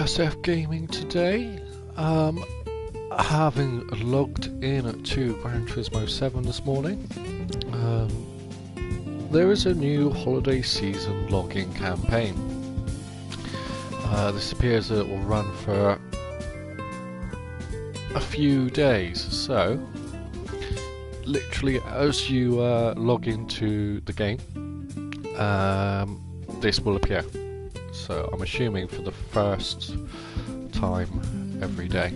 BsfGaming today. Having logged in to Gran Turismo 7 this morning, there is a new holiday season login campaign. This appears that it will run for a few days, so literally as you log into the game, this will appear. So I'm assuming for the first time every day.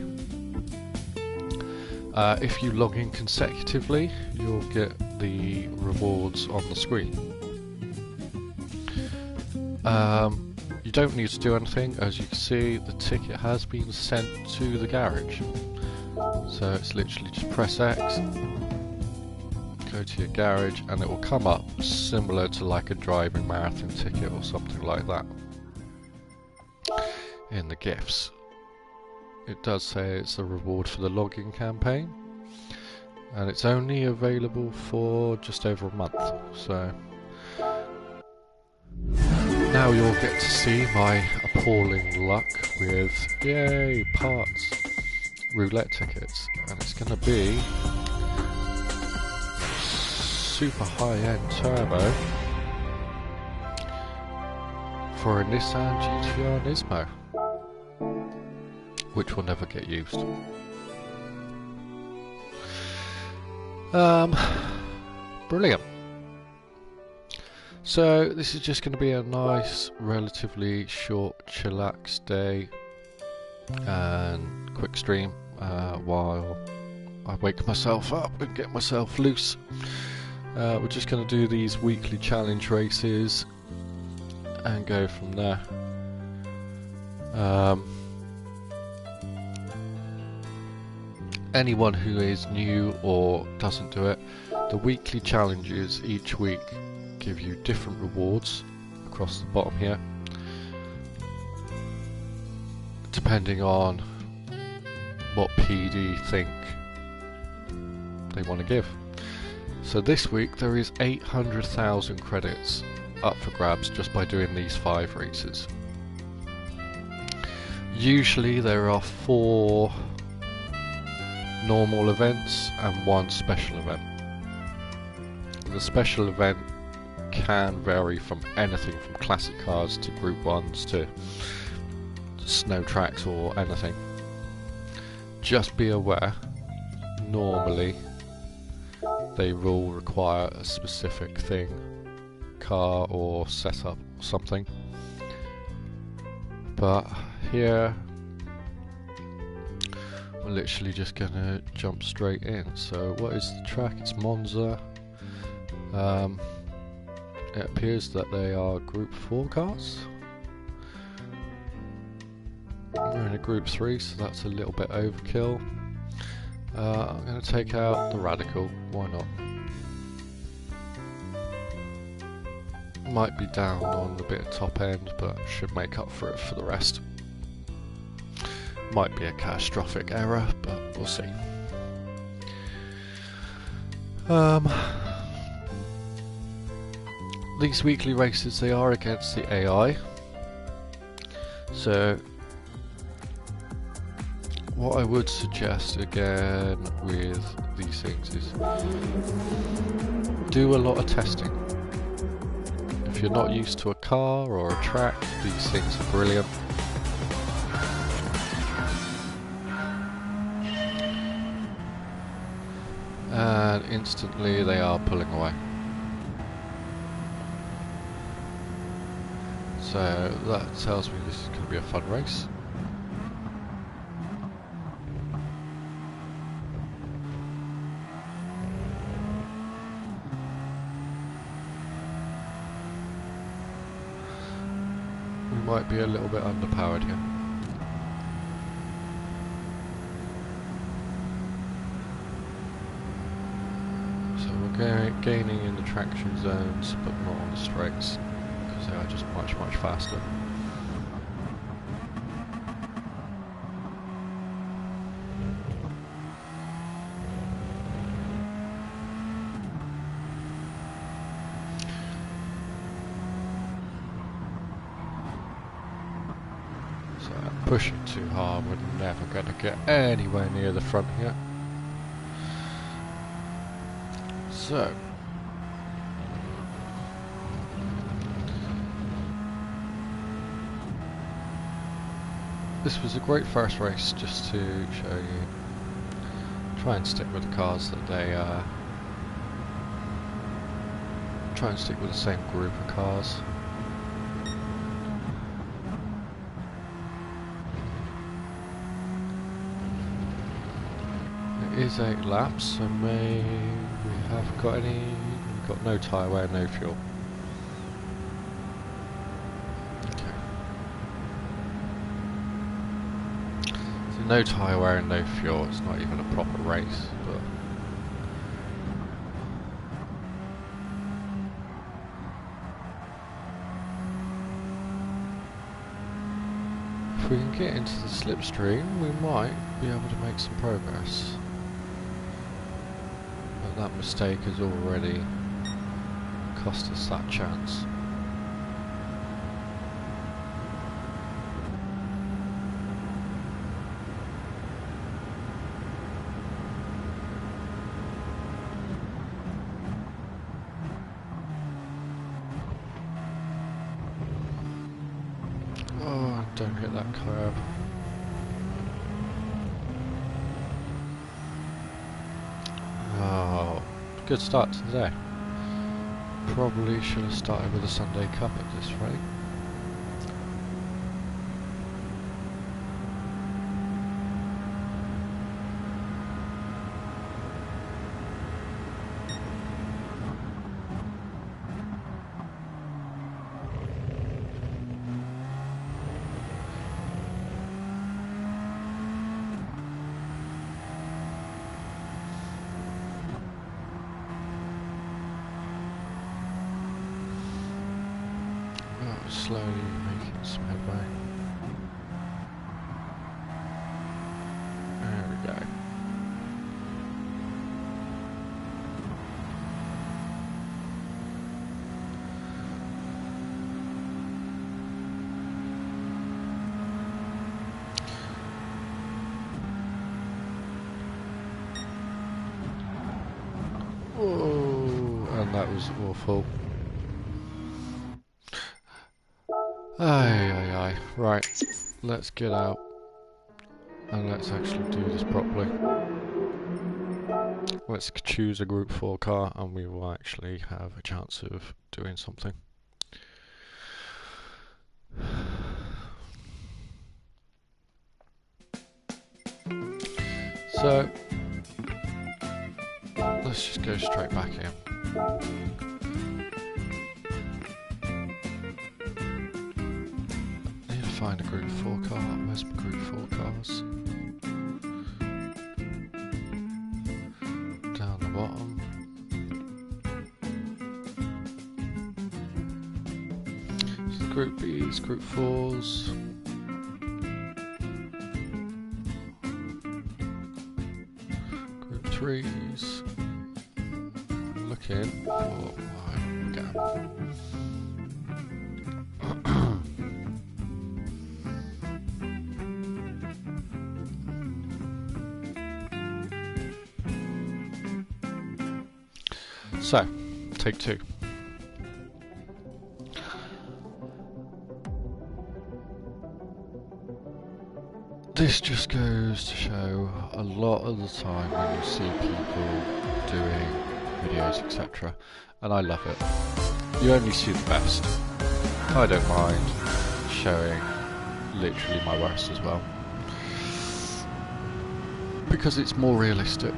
If you log in consecutively, you'll get the rewards on the screen. You don't need to do anything. As you can see, the ticket has been sent to the garage. So it's literally just press X, go to your garage, and it will come up similar to like a driving marathon ticket or something like that. In the gifts, it does say it's a reward for the login campaign, and it's only available for just over a month. So now you'll get to see my appalling luck with yay parts roulette tickets, and it's going to be super high-end turbo for a Nissan GTR Nismo, which will never get used. Brilliant. So this is just going to be a nice, relatively short, chillax day and quick stream while I wake myself up and get myself loose. We're just going to do these weekly challenge races and go from there. Anyone who is new or doesn't do it, the weekly challenges each week give you different rewards across the bottom here, depending on what PD think they want to give. So this week there is 800,000 credits up for grabs just by doing these 5 races. Usually there are 4 normal events and 1 special event. The special event can vary from anything from classic cars to group 1s to snow tracks or anything. Just be aware, normally they will require a specific thing, car or setup or something, but here we're literally just gonna jump straight in. So what is the track? It's Monza. It appears that they are group 4 cars. We're in a group 3, so that's a little bit overkill. I'm going to take out the Radical, why not? Might be down on a bit of top end, but should make up for it for the rest. Might be a catastrophic error, but we'll see. These weekly races, they are against the AI. So what I would suggest again with these things is do a lot of testing. If you're not used to a car or a track, these things are brilliant. And instantly they are pulling away. So that tells me this is going to be a fun race. We might be a little bit underpowered here. Gaining in the traction zones, but not on the straights, because they are just much faster. pushing too hard, we're never going to get anywhere near the front here. So, this was a great first race just to show you. Try and stick with the cars that they try and stick with the same group of cars. It is 8 laps, so we haven't got any. We've got no tyre wear, no fuel. Okay. So no tyre wear and no fuel. It's not even a proper race, but. If we can get into the slipstream, we might be able to make some progress. But that mistake has already cost us that chance. Oh, don't hit that curve. Oh, good start to the day. Probably should have started with a Sunday Cup at this rate. Slowly making some headway. There we go. Oh, and that was awful. Aye. Right, let's get out and let's actually do this properly. Let's choose a Group 4 car and we will actually have a chance of doing something. So, let's just go straight back in. Find a Group 4 car. Where's my Group 4 cars? Down the bottom. So the Group B's, Group 4s. Group 3s. Looking for my gap. So, take 2. This just goes to show a lot of the time when you see people doing videos, etc. And I love it. You only see the best. I don't mind showing literally my worst as well. Because it's more realistic.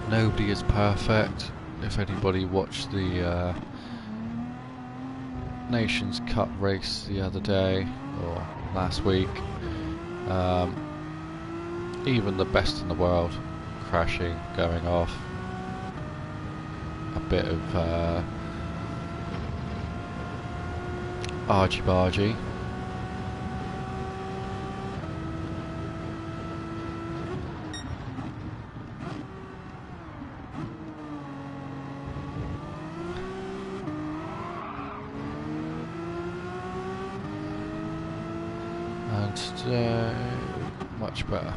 Nobody is perfect. If anybody watched the Nations Cup race the other day or last week, even the best in the world crashing, going off, a bit of argy-bargy. And today, much better.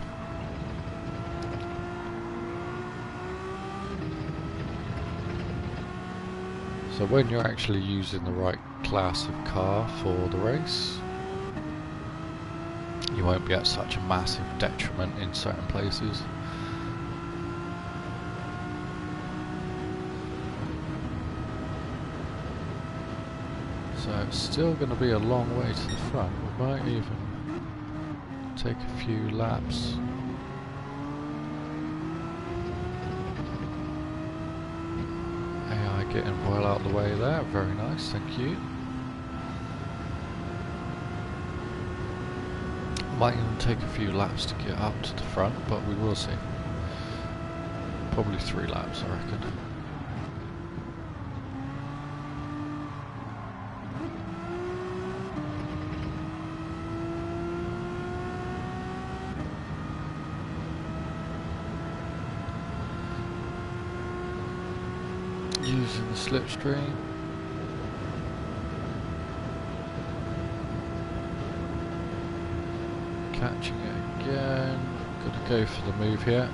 So when you're actually using the right class of car for the race, you won't be at such a massive detriment in certain places. So it's still going to be a long way to the front. We might even take a few laps. AI getting well out of the way there, very nice, thank you. Might even take a few laps to get up to the front, but we will see. Probably 3 laps, I reckon. Using the slipstream. Catching it again. Gotta go for the move here.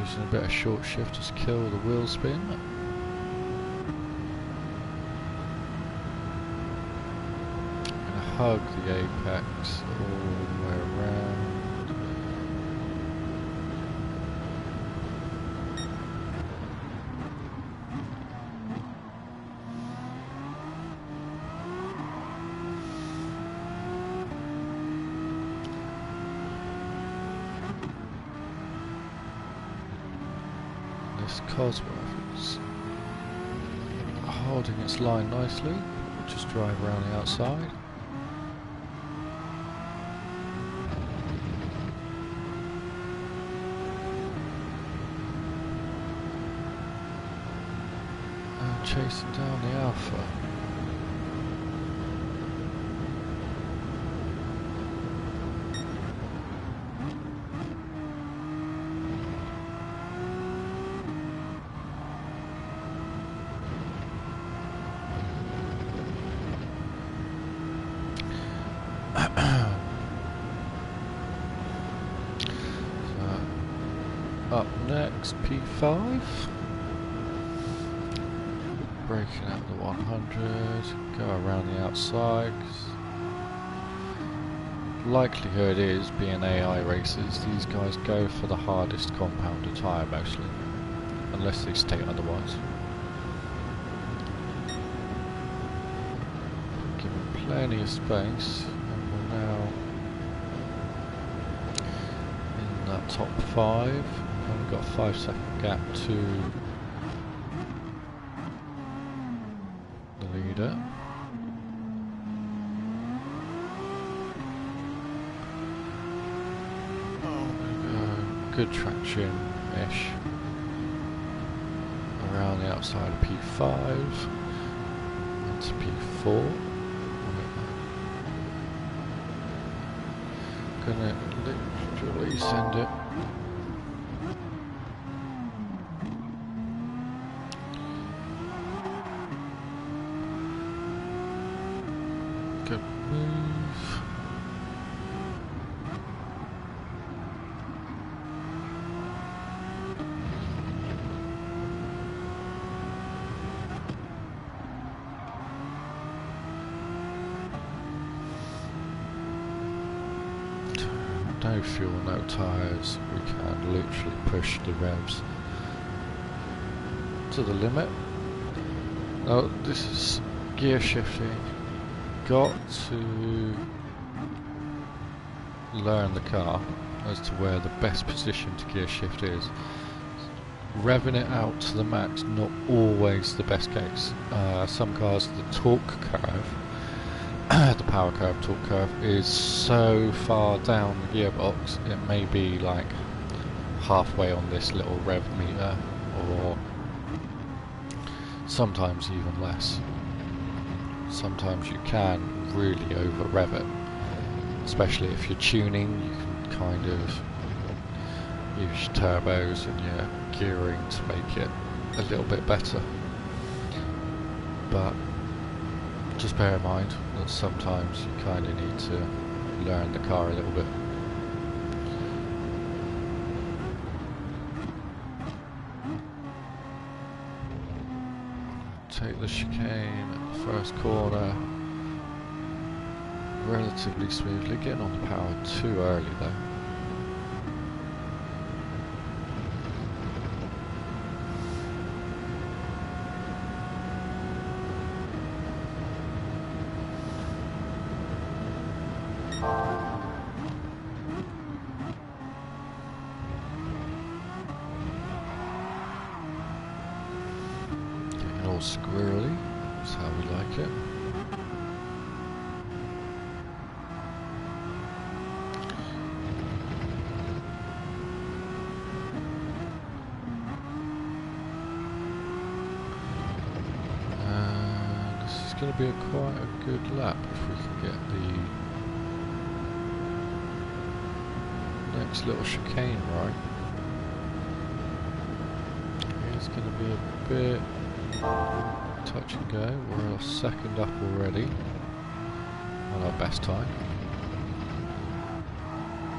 Using a bit of short shift to kill the wheel spin. Hug the apex all the way around. This Cosworth is holding its line nicely. We'll just drive around the outside. Chasing down the Alpha. So, up next, P5. Breaking out the 100, go around the outside. Likelihood is, being AI races, these guys go for the hardest compounded tyre mostly, unless they state otherwise. Given plenty of space, and we're now in that top 5, and we've got a 5-second gap to leader. Good traction-ish around the outside of P5 into P4. Gonna literally send it. Good move. No fuel, no tyres. We can literally push the revs to the limit. Now this is gear shifting. Got to learn the car as to where the best position to gear shift is. Revving it out to the max, not always the best case. Some cars, the torque curve, the power curve, torque curve, is so far down the gearbox, it may be like halfway on this little rev meter, or sometimes even less. Sometimes you can really over rev it, especially if you're tuning. You can kind of, use your turbos and your gearing to make it a little bit better. But just bear in mind that sometimes you kind of need to learn the car a little bit. Take the chicane at the first corner relatively smoothly, getting on the power too early though. Squirrely, that's how we like it. And this is going to be quite a good lap if we can get the next little chicane right. It's going to be a bit touch and go. We're a second up already on our best time.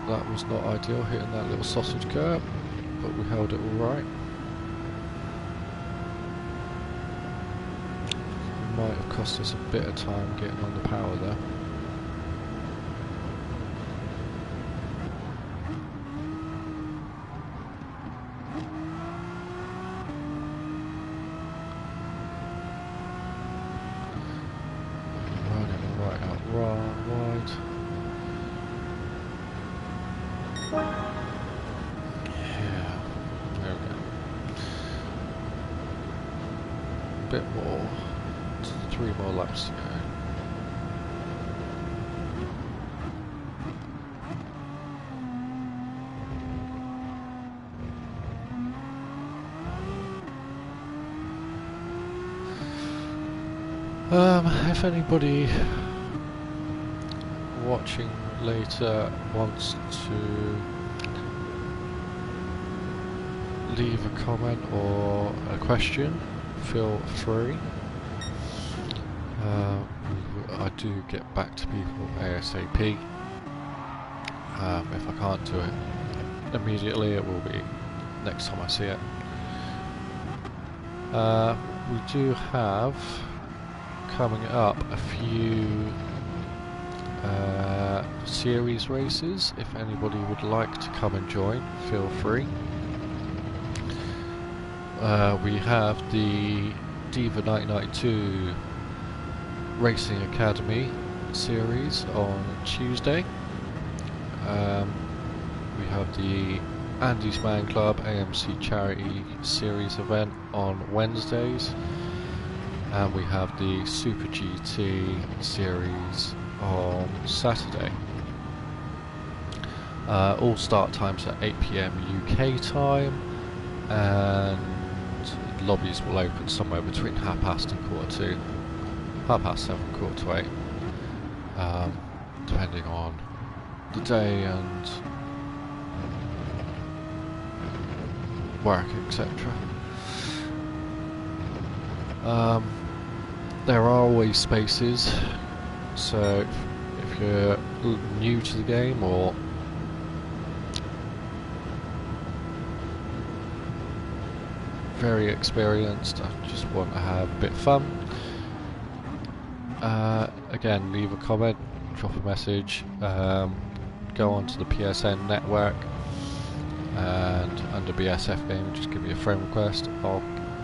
That was not ideal, hitting that little sausage curb, but we held it all right. It might have cost us a bit of time getting on the power there. Bit more, 3 more laps to go. If anybody watching later wants to leave a comment or a question, feel free. I do get back to people ASAP. If I can't do it immediately, it will be next time I see it. We do have coming up a few series races. If anybody would like to come and join, feel free. We have the Diva 1992 Racing Academy series on Tuesday. We have the Andy's Man Club AMC Charity Series event on Wednesdays. And we have the Super GT series on Saturday. All start times at 8 PM UK time, and lobbies will open somewhere between 7:30 and 7:45, depending on the day and work, etc. There are always spaces, so if you're new to the game or very experienced, I just want to have a bit of fun, again, leave a comment, drop a message, go onto the PSN network, and under BsfGaming just give me a friend request. I'll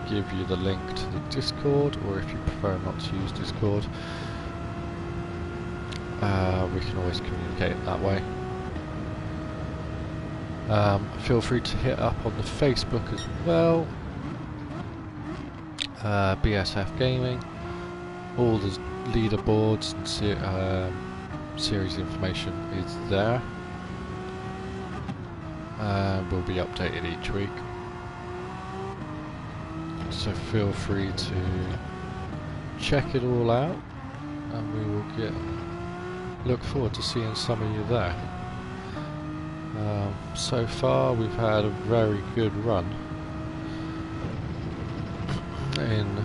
give you the link to the Discord, or if you prefer not to use Discord, we can always communicate that way. Feel free to hit up on the Facebook as well, BsfGaming. All the leaderboards and series information is there, and will be updated each week. So feel free to check it all out, and we will look forward to seeing some of you there. So far we've had a very good run in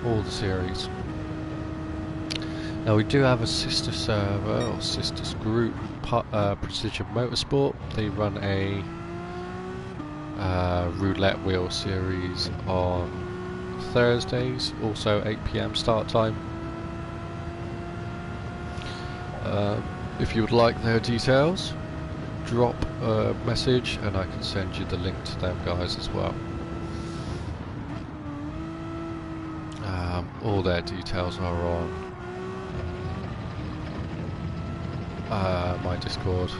all the series. Now we do have a sister server, or sisters group, Precision Motorsport. They run a roulette wheel series on Thursdays, also 8 PM start time. If you would like their details, drop a message and I can send you the link to them guys as well. All their details are on my Discord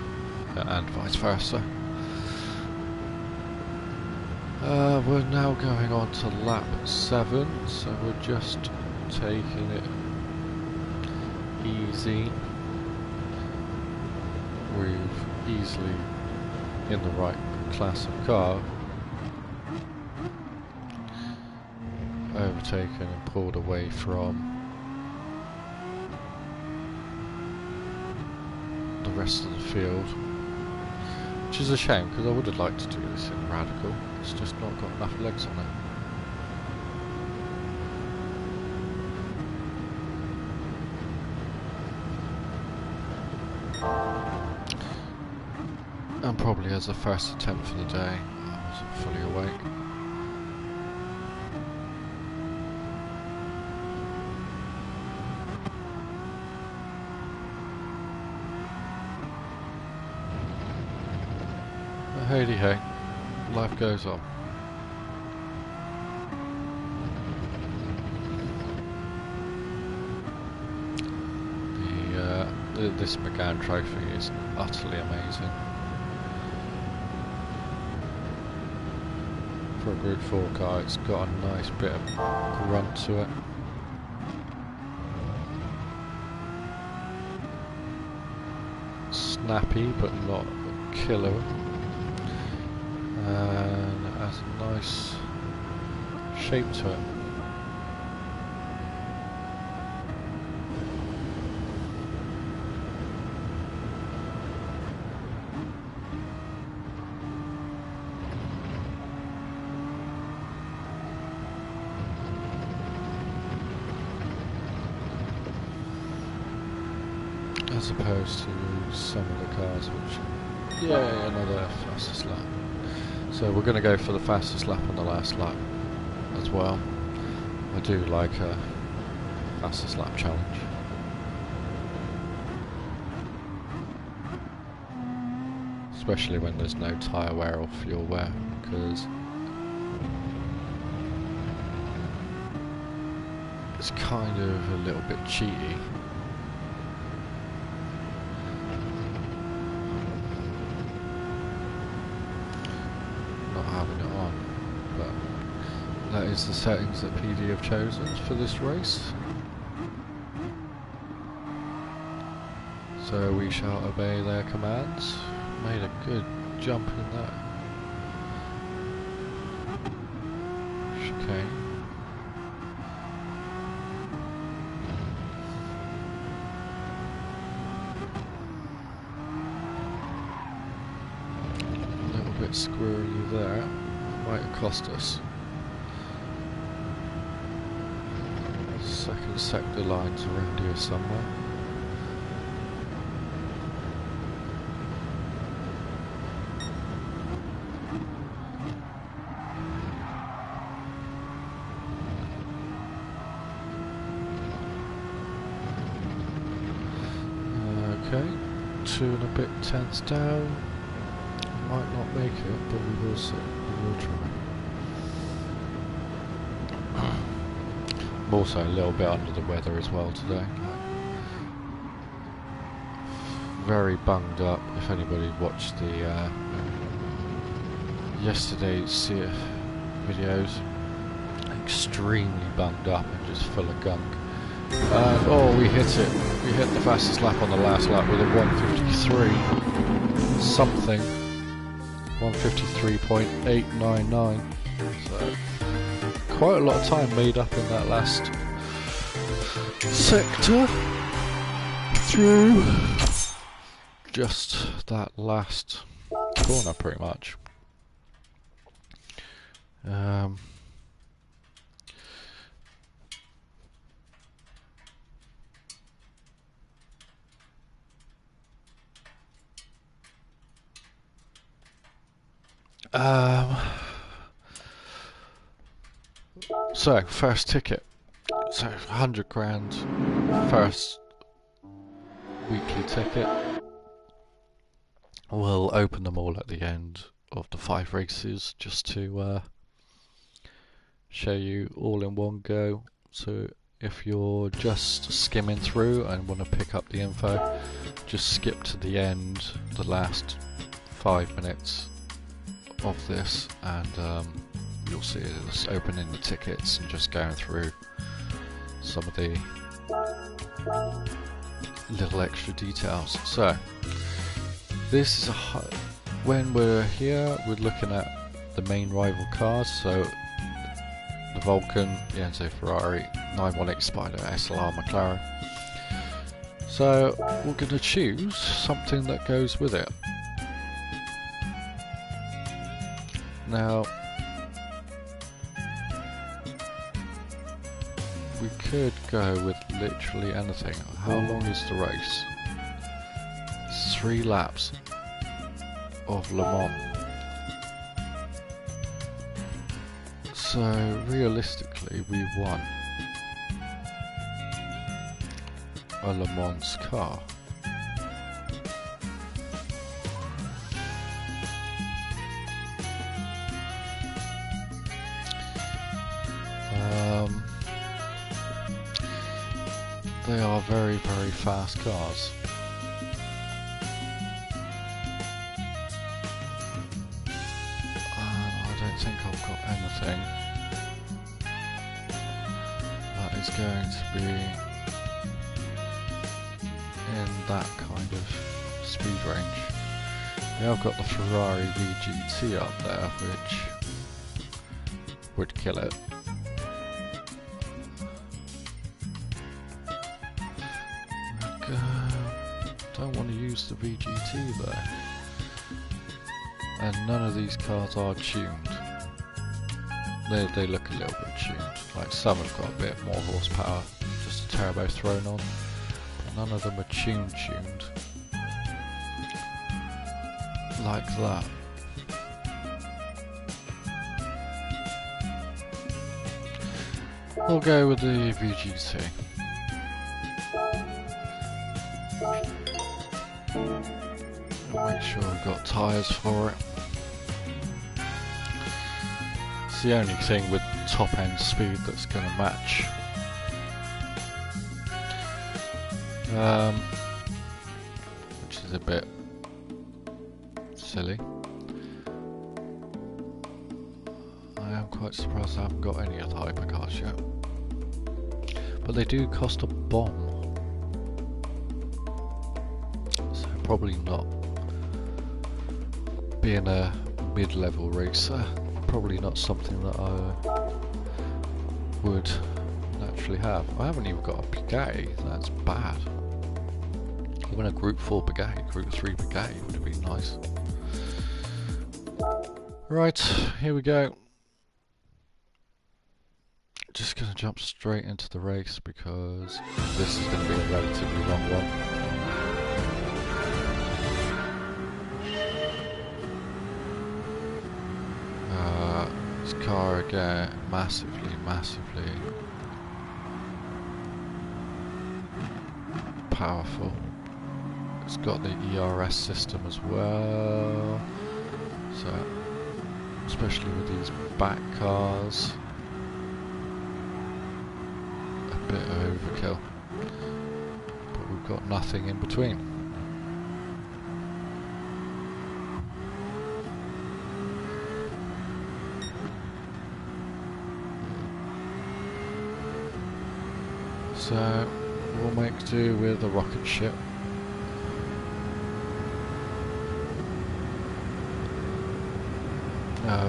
and vice versa. We're now going on to lap 7, so we're just taking it easy. We've easily in the right class of car overtaken and pulled away from the rest of the field, which is a shame because I would have liked to do this in Radical. It's just not got enough legs on it. And probably as the first attempt for the day, I wasn't fully awake. But hey hey, life goes on. This McGann trophy is utterly amazing. For a Group 4 car, it's got a nice bit of grunt to it. Snappy, but not killer. And it has a nice shape to it. As opposed to some of the cars which... Yeah, another fastest lap. So we're going to go for the fastest lap on the last lap as well. I do like a fastest lap challenge. Especially when there's no tyre wear or fuel wear, because it's kind of a little bit cheaty. Having it on, but that is the settings that PD have chosen for this race, so we shall obey their commands. Made a good jump in that chicane. Bit squirrely there, might have cost us. Second sector lines around here somewhere. Okay, 2 and a bit tenths down. Might not make it, but we will see. We will try. I'm also a little bit under the weather as well today. Very bunged up. If anybody watched the yesterday's videos, extremely bunged up and just full of gunk. And oh, we hit it. We hit the fastest lap on the last lap with a 153 something. 153.899, so quite a lot of time made up in that last sector through just that last corner pretty much. So first ticket, so 100 grand, first weekly ticket. We'll open them all at the end of the 5 races just to show you all in one go. So if you're just skimming through and want to pick up the info, just skip to the end, the last 5 minutes of this, and you'll see us opening the tickets and just going through some of the little extra details. So this is when we're here, we're looking at the main rival cars. So the Vulcan, the Enzo Ferrari, 918 Spider, SLR McLaren. So we're going to choose something that goes with it. Now we could go with literally anything. How long is the race? It's 3 laps of Le Mans. So realistically we want a Le Mans car. They are very, very fast cars. I don't think I've got anything that is going to be in that kind of speed range. Yeah, I've got the Ferrari VGT up there, which would kill it. Don't want to use the VGT there, and none of these cars are tuned. They look a little bit tuned, like some have got a bit more horsepower, just a turbo thrown on, but none of them are tuned like that. We'll go with the VGT. Make sure we've got tyres for it. It's the only thing with top end speed that's going to match. Which is a bit silly. I am quite surprised I haven't got any of the hypercars yet. But they do cost a bomb. So probably not. Being a mid-level racer, probably not something that I would naturally have. I haven't even got a Bugatti, that's bad. Even a Group 4 Bugatti, Group 3 Bugatti would have been nice. Right, here we go. Just going to jump straight into the race because this is going to be a relatively long one. This car again, massively powerful. It's got the ERS system as well, so especially with these back cars, a bit of overkill, but we've got nothing in between. So we'll make do with a rocket ship.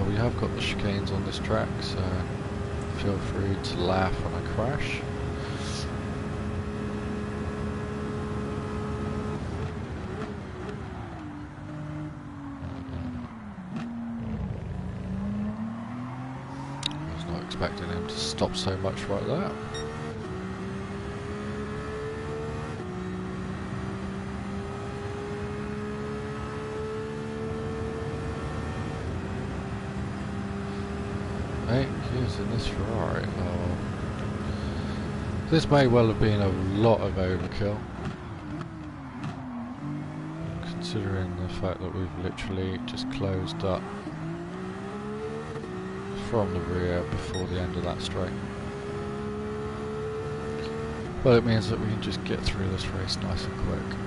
We have got the chicanes on this track, so feel free to laugh when I crash. expecting him to stop so much right there. Using this Ferrari. Oh. This may well have been a lot of overkill, considering the fact that we've literally just closed up from the rear before the end of that straight. But it means that we can just get through this race nice and quick.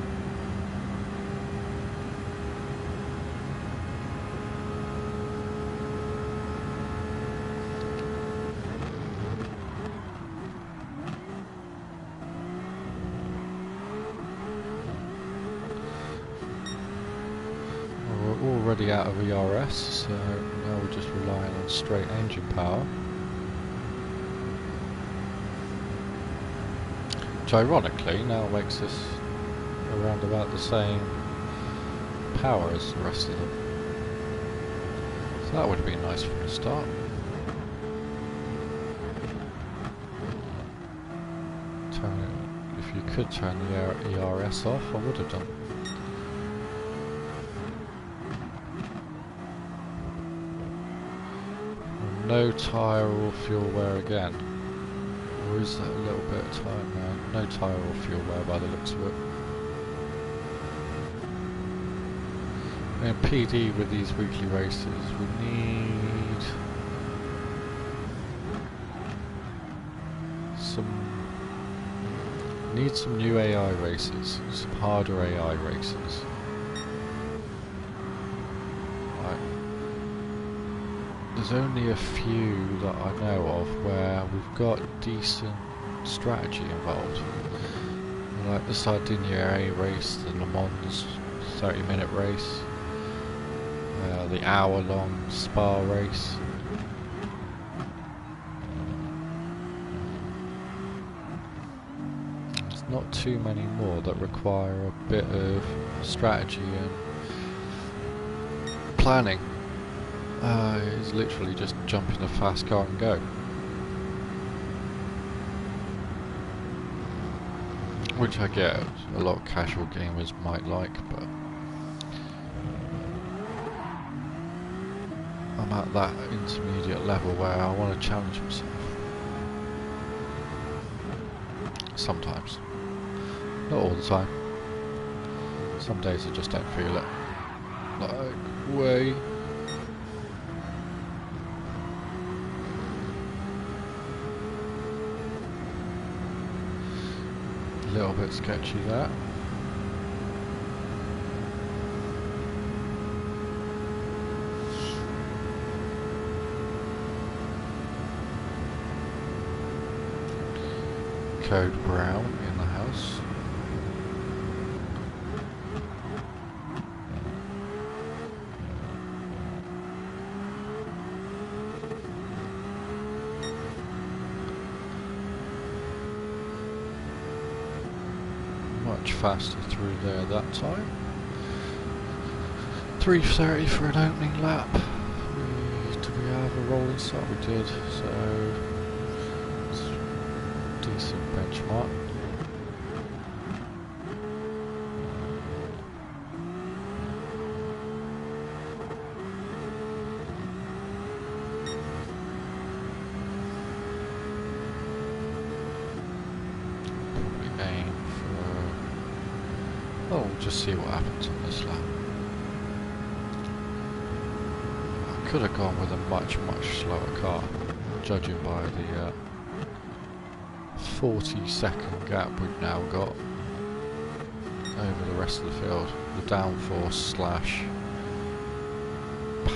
Already out of ERS, so now we're just relying on straight engine power, which ironically now makes us around about the same power as the rest of them, so that would have been nice from the start. If you could turn the ERS off, I would have done. No tyre or fuel wear again. Or is that a little bit of time now? No tyre or fuel wear by the looks of it. And PD with these weekly races, we need some new AI races, some harder AI races. There's only a few that I know of where we've got decent strategy involved. Like the Sardinia A race, the Le Mans 30-minute race, the hour-long Spa race. There's not too many more that require a bit of strategy and planning. It's literally just jump in a fast car and go. Which I get a lot of casual gamers might like, but I'm at that intermediate level where I want to challenge myself. Sometimes. Not all the time. Some days I just don't feel it. Like, way. A little bit sketchy that. Code Brown in the house. Much faster through there that time. 3:30 for an opening lap. Did we have a rolling start? We did, so it's a decent benchmark. We'll just see what happens on this lap. I could have gone with a much slower car, judging by the 40-second gap we've now got over the rest of the field. The downforce /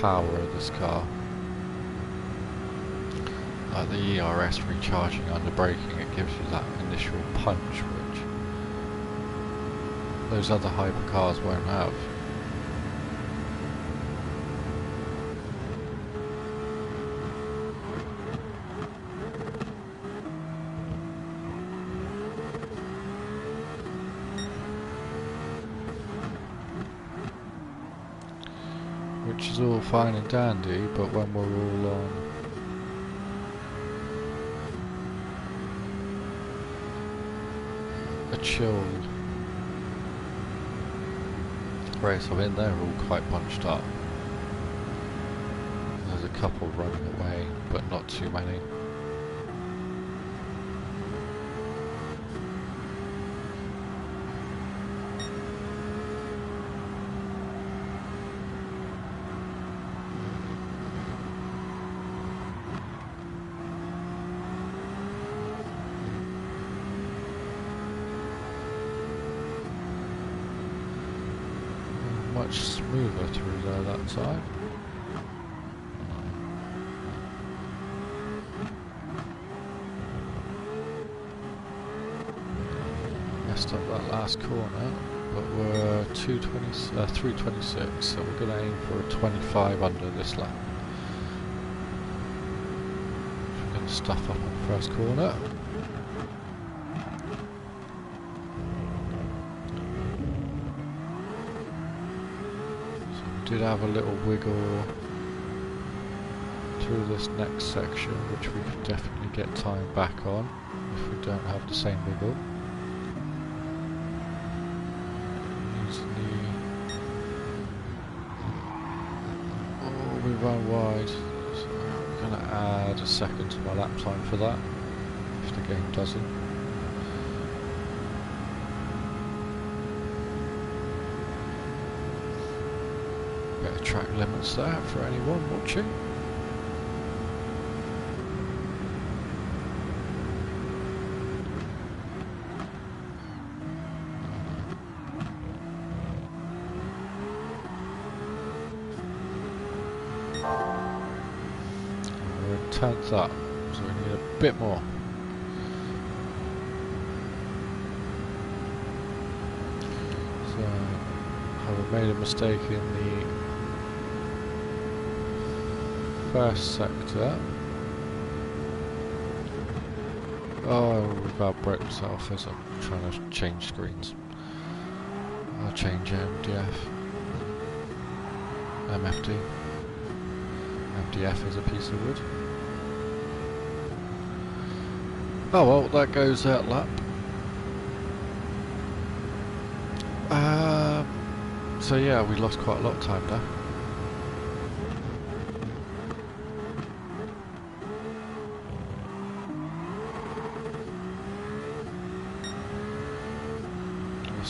power of this car. Like the ERS recharging under braking, it gives you that initial punch, which those other hypercars won't have. Which is all fine and dandy, but when we're all on a chilled race. I mean, they're all quite bunched up. There's a couple running away, but not too many. Much smoother through there that side. Messed up that last corner, but we're 326, so we're going to aim for a 25 under this lap. We're going to stuff up on the first corner. Did have a little wiggle through this next section, which we can definitely get time back on if we don't have the same wiggle. Oh, we run wide, so I'm going to add a second to my lap time for that, if the game doesn't. Track limits there for anyone watching. We're in 10th up, so we need a bit more. So, have I made a mistake in the first sector? Oh, we've about broke myself as I'm trying to change screens. I'll change MDF. MFD. MDF is a piece of wood. Oh well, that goes that lap. So yeah, we lost quite a lot of time there.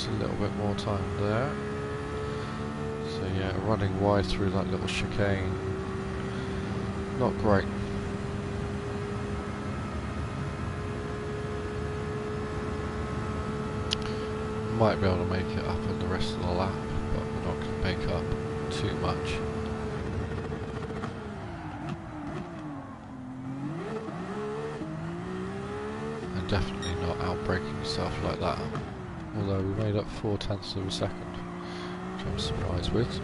A little bit more time there. So yeah, running wide through that little chicane, not great. Might be able to make it up in the rest of the lap, but we're not going to make up too much. And definitely not outbraking yourself like that. Although we made up 0.4 of a second, which I'm surprised with.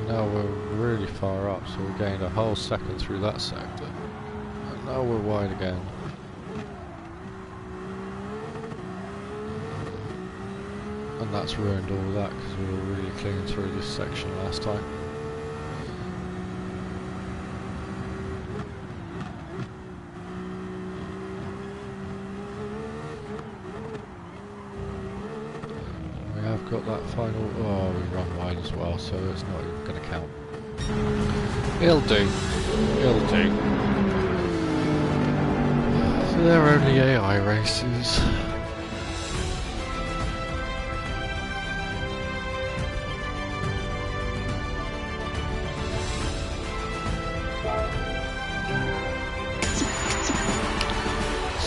Now we're really far up, so we gained a whole second through that sector. And now we're wide again. And that's ruined all that because we were really clean through this section last time. I've got that final. Oh, we run wide as well, so it's not even going to count. It'll do. It'll do. So they're only AI races.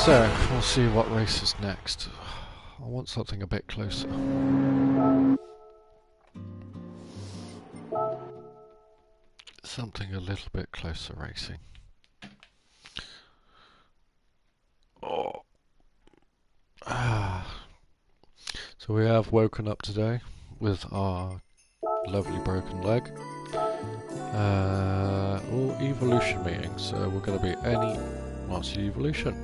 So, we'll see what race is next. I want something a bit closer. Something a little bit closer racing. Oh. So we have woken up today with our lovely broken leg. All evolution meetings. So we're going to be any monster evolution.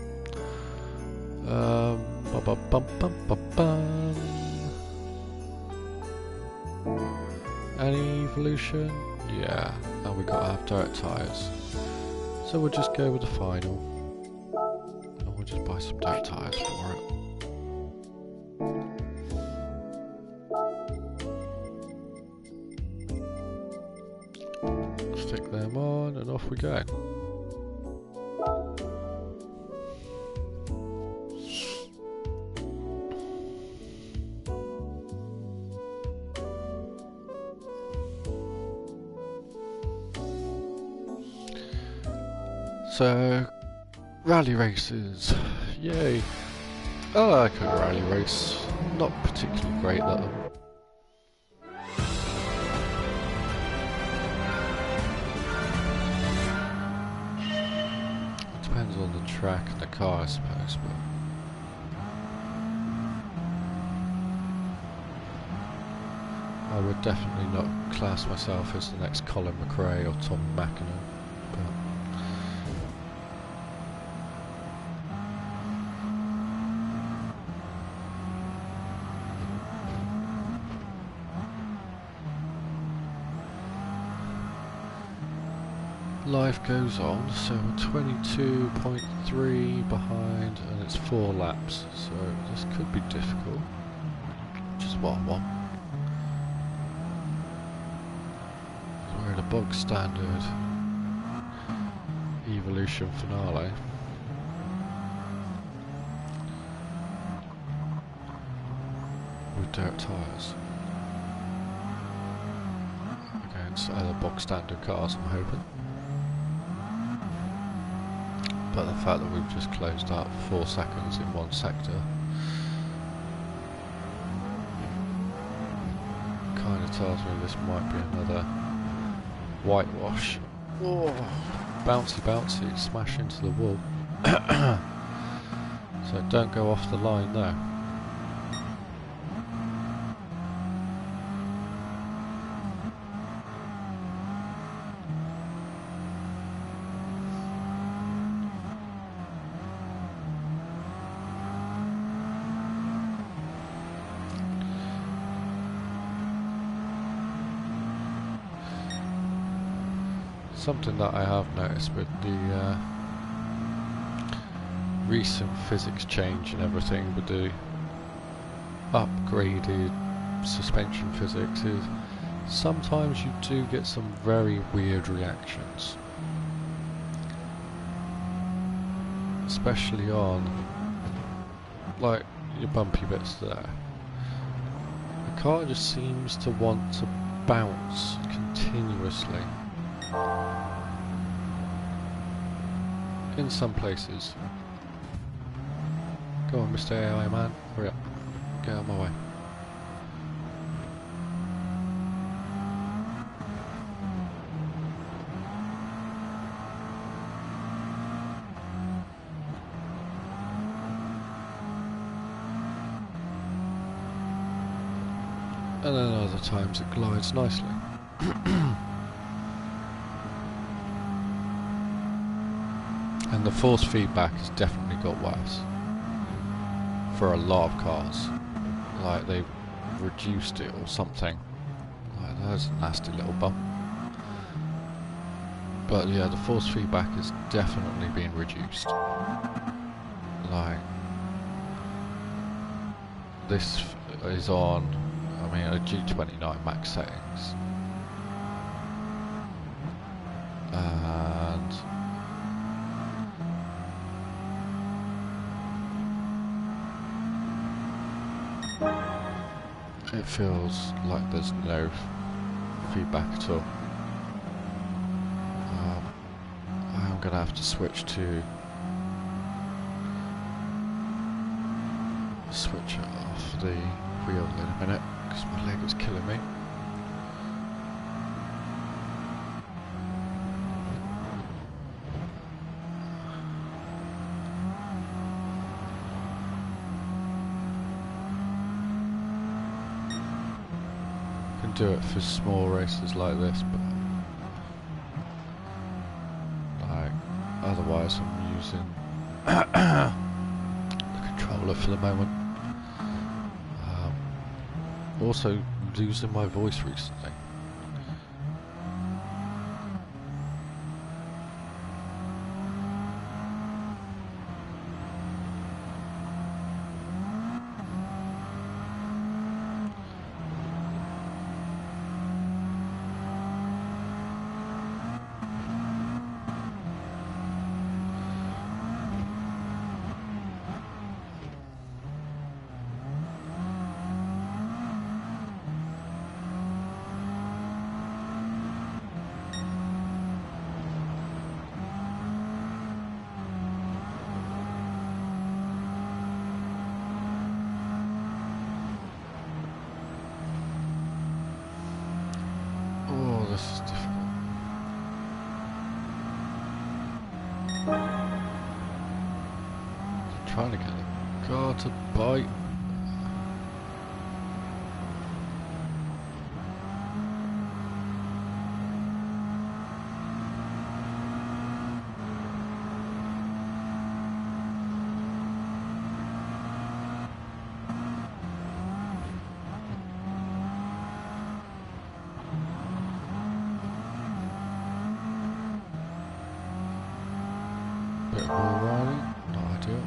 Any evolution? Yeah. And we got to have dirt tyres. So we'll just go with the final. And we'll just buy some dirt tyres for it. Stick them on and off we go. So, rally races, yay! I like a rally race, not particularly great at them. It depends on the track and the car, I suppose, but... I would definitely not class myself as the next Colin McRae or Tom Mackinnon, but... Life goes on, so we're 22.3 behind and it's 4 laps, so this could be difficult, which is what I want. We're in a bog standard evolution finale. With dirt tyres. Against other bog standard cars, I'm hoping. But the fact that we've just closed up 4 seconds in one sector kind of tells me this might be another whitewash. Oh, bouncy bouncy, smash into the wall. So don't go off the line though. Something that I have noticed with the recent physics change and everything with the upgraded suspension physics is sometimes you do get some very weird reactions, especially on like your bumpy bits there. The car just seems to want to bounce continuously. In some places. Go on, Mr. AI man, hurry up. Get out of my way. And then other times it glides nicely. And the force feedback has definitely got worse for a lot of cars. Like they've reduced it or something. Like there's a nasty little bump. But yeah, the force feedback is definitely being reduced. Like this is on, I mean, a G29 max settings. And it feels like there's no feedback at all. I'm gonna have to switch it off the wheel in a minute because my leg is killing me. Do it for small races like this, but Otherwise I'm using the controller for the moment. Also losing my voice recently. This is difficult. I'm trying to get the car to bite. Bit of wall riding, not ideal.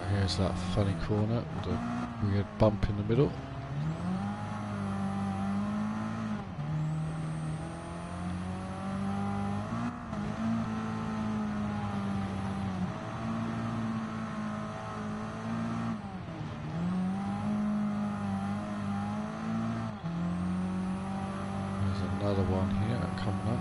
Here's that funny corner with a weird bump in the middle. There's another one here coming up.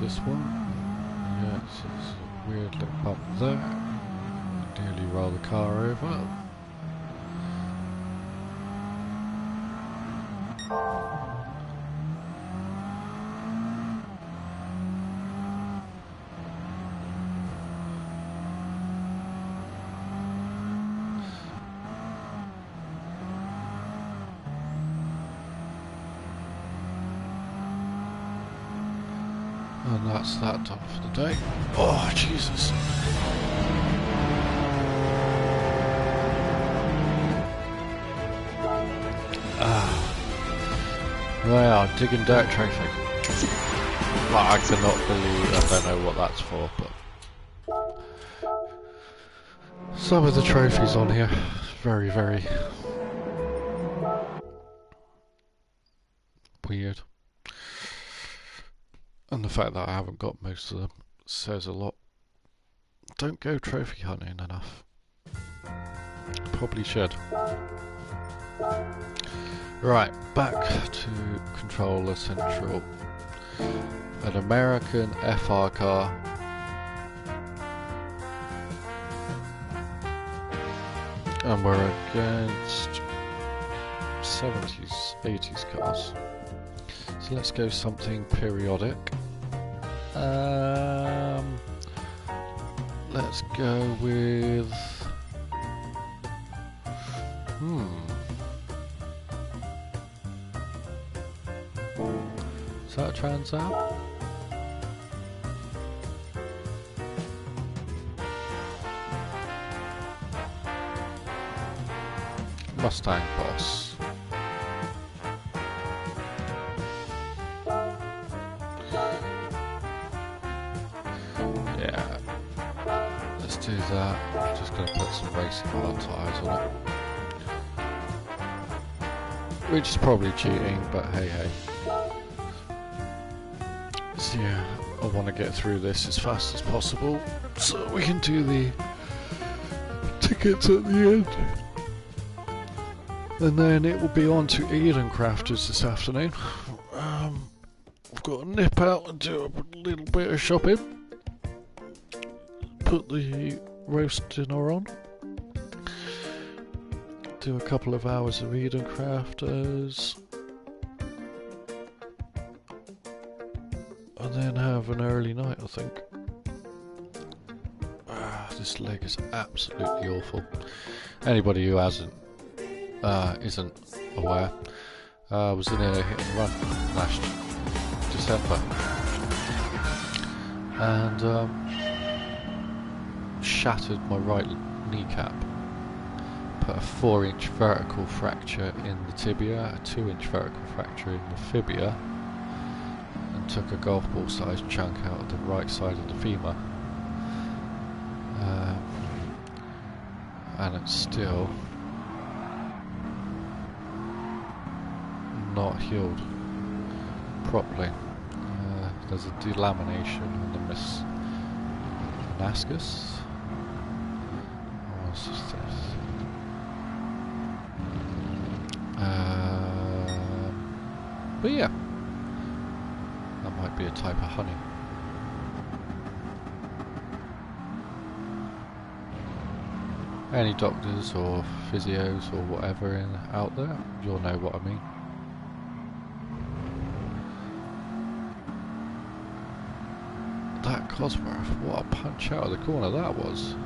This one, yeah, it's a weird little bump there. Nearly roll the car over. And that's that done for the day. Oh, Jesus. Well, digging dirt trophy. I cannot believe, I don't know what that's for, but some of the trophies on here, very, very weird. And the fact that I haven't got most of them says a lot. Don't go trophy hunting enough. Probably should. Right, back to Controller Central. An American FR car. And we're against 70s, 80s cars. So let's go something periodic. Let's go with... Is that a Trans Am? Mustang Boss. Yeah, let's do that. I'm just going to put some racing hard tyres on it. Which is probably cheating, but hey hey. So yeah, I want to get through this as fast as possible so we can do the tickets at the end. And then it will be on to Eden Crafters this afternoon. I've got to nip out and do a little bit of shopping. Put the roast dinner on. Do a couple of hours of Eden Crafters. And then have an early night, I think. This leg is absolutely awful. Anybody who isn't aware, was in a hit and run last December, and shattered my right kneecap. Put a 4-inch vertical fracture in the tibia, a 2-inch vertical fracture in the fibula, and took a golf ball sized chunk out of the right side of the femur. And it's still not healed properly. There's a delamination on the meniscus. What's this? But yeah, that might be a type of honey. Any doctors or physios or whatever out there, you'll know what I mean. That Cosworth, what a punch out of the corner that was.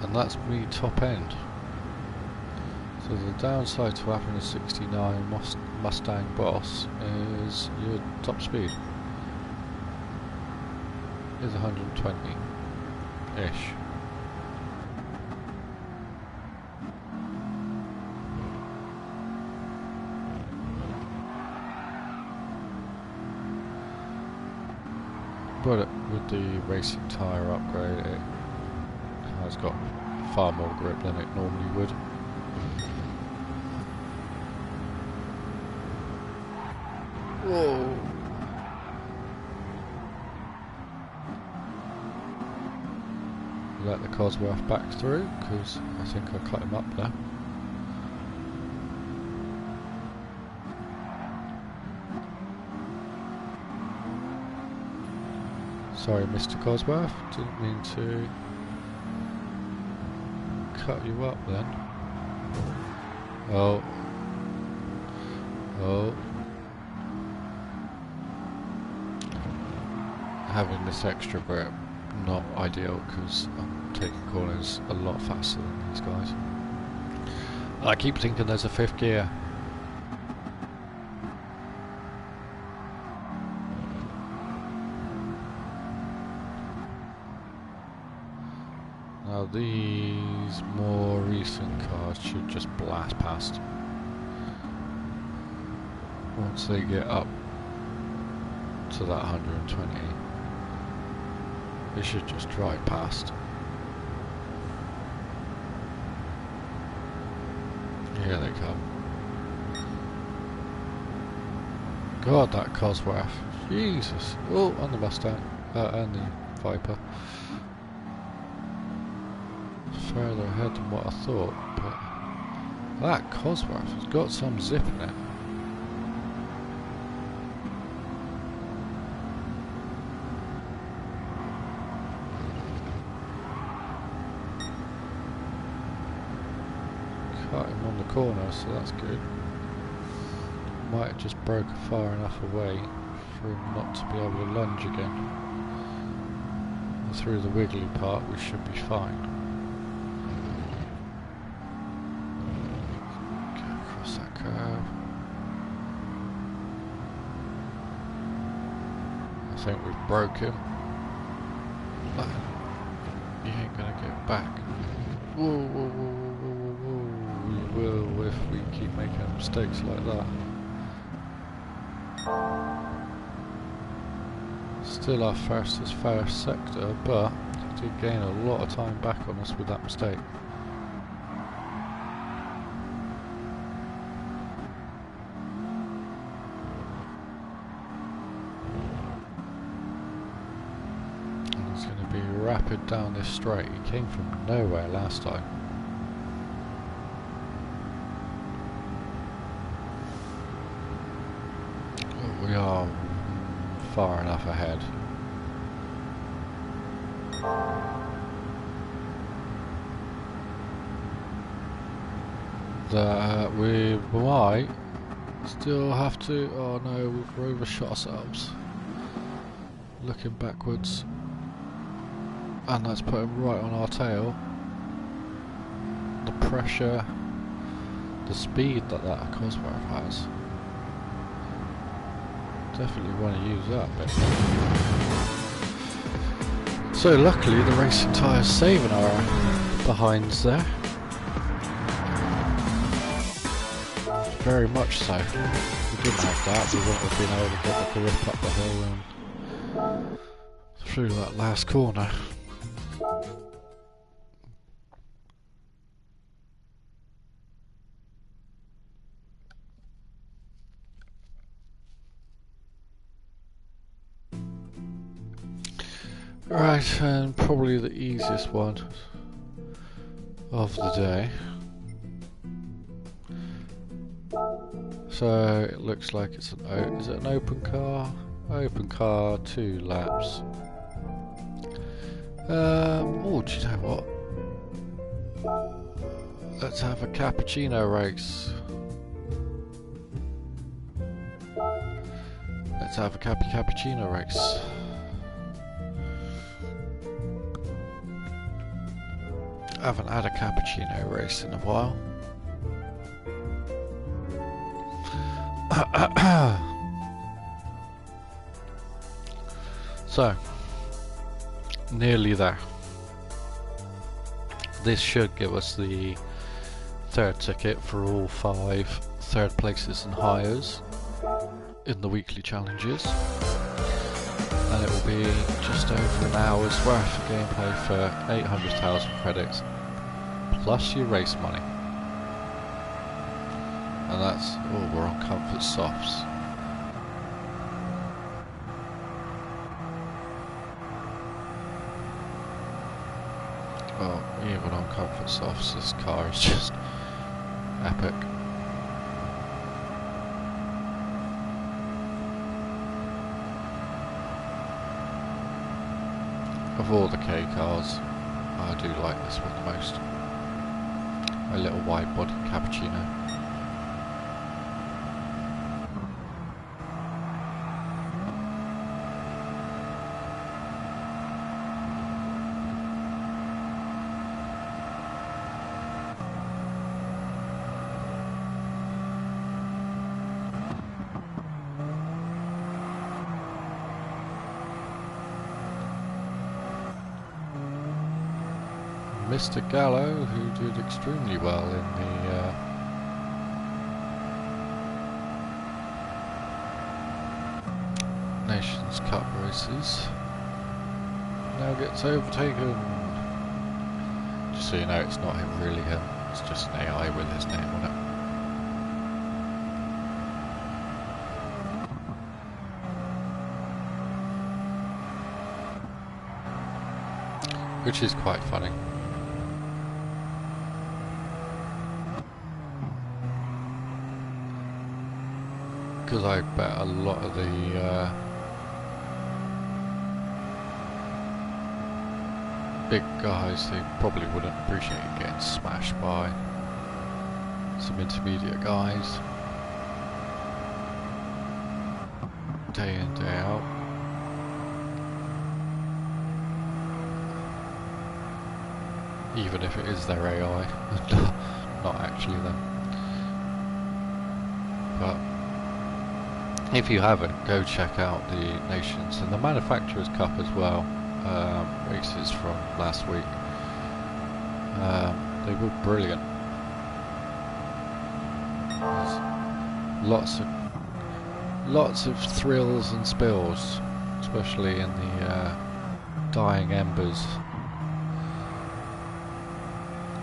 And that's me top end. So the downside to having a 69 Mustang Boss is your top speed is 120-ish. But with the racing tyre upgrade, it has got far more grip than it normally would. Whoa! Let the Cosworth back through, because I think I cut him up there. Sorry, Mr. Cosworth, didn't mean to cut you up then. Oh. Oh. Having this extra grip, not ideal, because I'm taking corners a lot faster than these guys. I keep thinking there's a 5th gear. Now these more recent cars should just blast past. Once they get up to that 120, they should just drive past. Here they come. God, that Cosworth. Jesus. Oh, and the Mustang. And the Viper. Further ahead than what I thought, but that Cosworth has got some zip in it. Cut him on the corner, so that's good. Might have just broken far enough away for him not to be able to lunge again. And through the wiggly part we should be fine. I think we've broke him. He ain't gonna get back. Whoa, whoa, whoa, whoa, whoa, whoa. We will if we keep making mistakes like that. Still our fastest sector, but he did gain a lot of time back on us with that mistake. Rapid down this straight. He came from nowhere last time. We are far enough ahead. That we might still have to. Oh no, we've overshot ourselves. Looking backwards. And that's put him right on our tail. The pressure, the speed that Cosworth has. Definitely want to use that bit. So luckily the racing tyre's saving our behinds there. Very much so. If we didn't have that, we wouldn't have been able to get the grip up the hill and through that last corner. Right, and probably the easiest one of the day. So it looks like it's is it an open car? Open car, 2 laps. Oh, do you know what? Let's have a cappuccino race. Let's have a cappuccino race. I haven't had a cappuccino race in a while. So, nearly there. This should give us the 3rd ticket for all 5 third places and higher in the weekly challenges. And it will be just over an hour's worth of gameplay for 800,000 credits, plus your race money. And that's, oh, we're on comfort softs. Well, even on comfort softs, this car is just epic. Of all the K cars, I do like this one the most. A little wide body cappuccino. Mr. Gallo, who did extremely well in the Nations Cup races, now gets overtaken. Just so you know, it's not him, really him. It's just an AI with his name on it. Which is quite funny. Because I bet a lot of the big guys, they probably wouldn't appreciate getting smashed by some intermediate guys day in, day out. Even if it is their AI, not actually them. But if you haven't, go check out the Nations and the Manufacturers Cup as well. Races from last week. They were brilliant. There's lots of thrills and spills, especially in the dying embers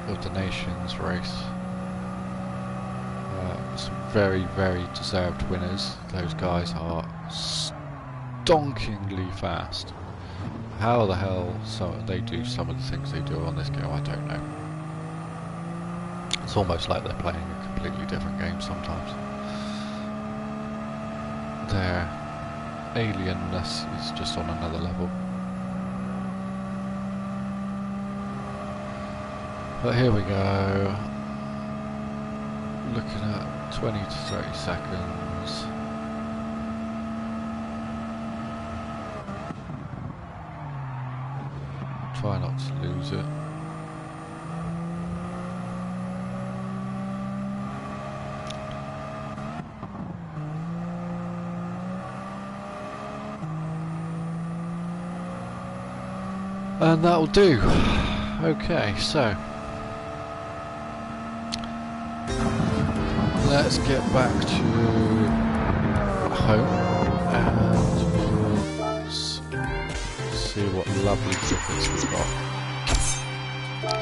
of the Nations race. Some very, very deserved winners. Those guys are stonkingly fast. How the hell they do some of the things they do on this game, I don't know. It's almost like they're playing a completely different game sometimes. Their alienness is just on another level. But here we go. Looking at 20 to 30 seconds. try not to lose it. And that'll do. Okay, so let's get back to home and we'll see what lovely tickets we've got.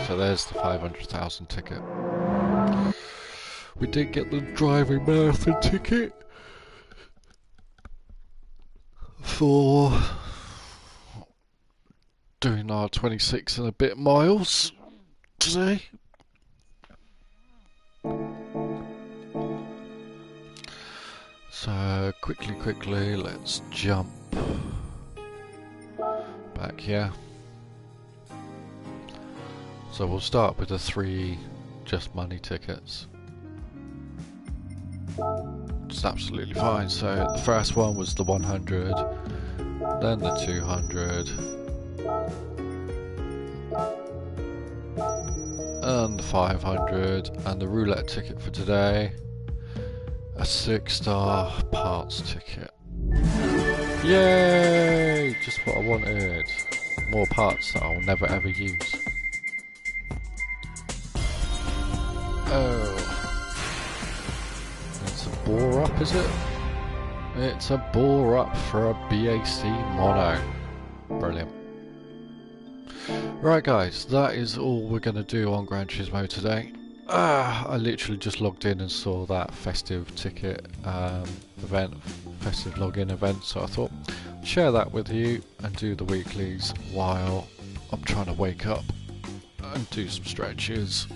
So there's the 500,000 ticket. We did get the driving marathon ticket for doing our 26 and a bit miles today. So quickly, let's jump back here. So we'll start with the 3 just money tickets. It's absolutely fine. So the first one was the 100, then the 200, and the 500, and the roulette ticket for today, a 6-star parts ticket. Yay! Just what I wanted. More parts that I'll never ever use. Oh. It's a bore up, is it? It's a bore up for a BAC mono. Brilliant. Right guys, that is all we're going to do on Gran Turismo today. I literally just logged in and saw that festive ticket event, festive login event, so I thought I'd share that with you and do the weeklies while I'm trying to wake up and do some stretches.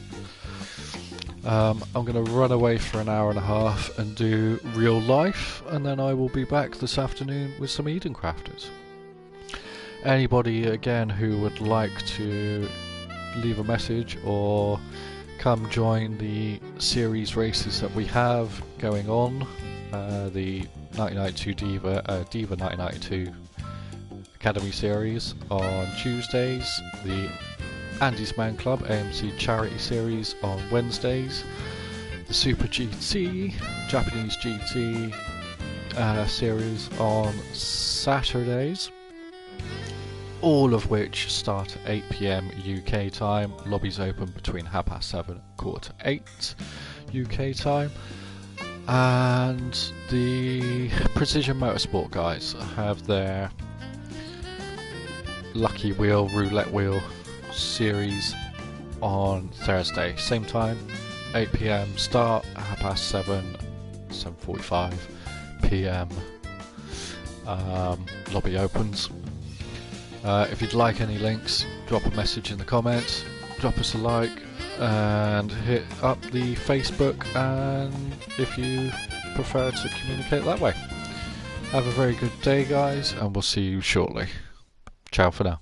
I'm going to run away for an hour and a half and do real life, and then I will be back this afternoon with some Eden Crafters. Anybody again who would like to leave a message or come join the series races that we have going on, the 1992 Diva 1992 Academy series on Tuesdays, the Andy's Man Club AMC Charity Series on Wednesdays, the Super GT, Japanese GT series on Saturdays, all of which start at 8 PM UK time. Lobbies open between 7:30 and 7:45 UK time. And the Precision Motorsport guys have their Lucky Wheel, Roulette Wheel series on Thursday. Same time, 8 PM start, 7:30, 7:45 PM. Lobby opens. If you'd like any links, drop a message in the comments, drop us a like, and hit up the Facebook, and if you prefer to communicate that way. Have a very good day guys, and we'll see you shortly. Ciao for now.